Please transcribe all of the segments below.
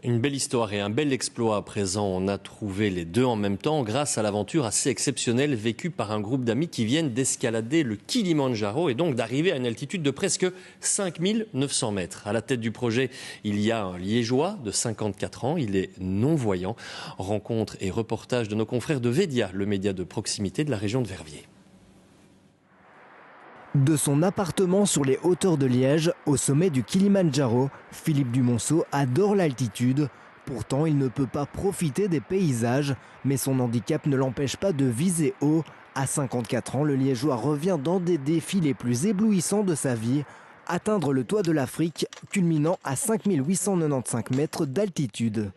Une belle histoire et un bel exploit à présent. On a trouvé les deux en même temps grâce à l'aventure assez exceptionnelle vécue par un groupe d'amis qui viennent d'escalader le Kilimandjaro et donc d'arriver à une altitude de presque 5900 mètres. À la tête du projet, il y a un Liégeois de 54 ans. Il est non-voyant. Rencontre et reportage de nos confrères de Védia, le média de proximité de la région de Verviers. De son appartement sur les hauteurs de Liège, au sommet du Kilimandjaro, Philippe Dumonceau adore l'altitude. Pourtant, il ne peut pas profiter des paysages, mais son handicap ne l'empêche pas de viser haut. À 54 ans, le Liégeois revient dans des défis les plus éblouissants de sa vie. Atteindre le toit de l'Afrique, culminant à 5895 mètres d'altitude.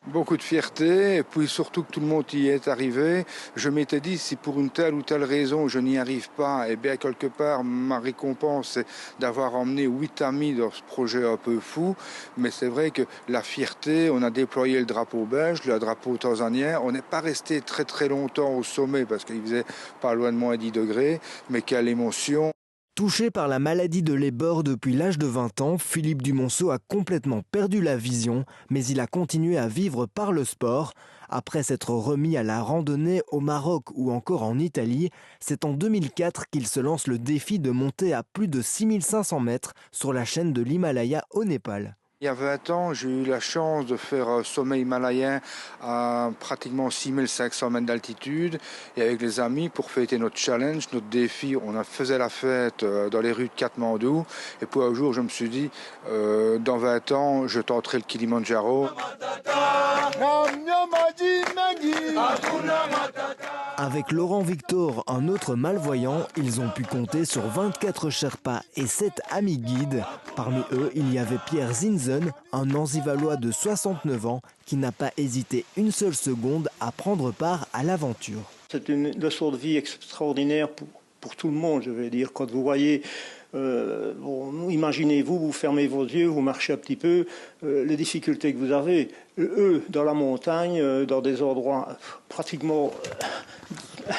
Beaucoup de fierté, et puis surtout que tout le monde y est arrivé. Je m'étais dit, si pour une telle ou telle raison je n'y arrive pas, eh bien quelque part ma récompense c'est d'avoir emmené 8 amis dans ce projet un peu fou. Mais c'est vrai que la fierté, on a déployé le drapeau belge, le drapeau tanzanien. On n'est pas resté très longtemps au sommet parce qu'il faisait pas loin de moins 10 degrés, mais quelle émotion. Touché par la maladie de Leber depuis l'âge de 20 ans, Philippe Dumonceau a complètement perdu la vision, mais il a continué à vivre par le sport. Après s'être remis à la randonnée au Maroc ou encore en Italie, c'est en 2004 qu'il se lance le défi de monter à plus de 6500 mètres sur la chaîne de l'Himalaya au Népal. Il y a 20 ans, j'ai eu la chance de faire un sommet himalayen à pratiquement 6500 mètres d'altitude. Et avec les amis, pour fêter notre challenge, notre défi, faisait la fête dans les rues de Katmandou. Et puis un jour, je me suis dit, dans 20 ans, je tenterai le Kilimandjaro. Avec Laurent Victor, un autre malvoyant, ils ont pu compter sur 24 Sherpas et 7 amis guides. Parmi eux, il y avait Pierre Zinzen, un Anzivalois de 69 ans qui n'a pas hésité une seule seconde à prendre part à l'aventure. C'est une leçon de vie extraordinaire pour tout le monde, je vais dire. Quand vous voyez, imaginez-vous, vous fermez vos yeux, vous marchez un petit peu, les difficultés que vous avez. Eux, dans la montagne, dans des endroits pratiquement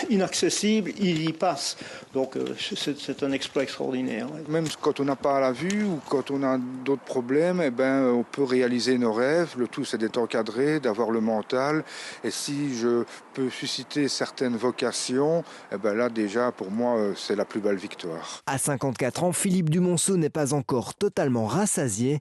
inaccessibles, ils y passent. Donc c'est un exploit extraordinaire. Ouais. Même quand on n'a pas la vue ou quand on a d'autres problèmes, eh ben, on peut réaliser nos rêves. Le tout, c'est d'être encadré, d'avoir le mental. Et si je peux susciter certaines vocations, eh ben là déjà, pour moi, c'est la plus belle victoire. À 54 ans, Philippe Dumonceau n'est pas encore totalement rassasié.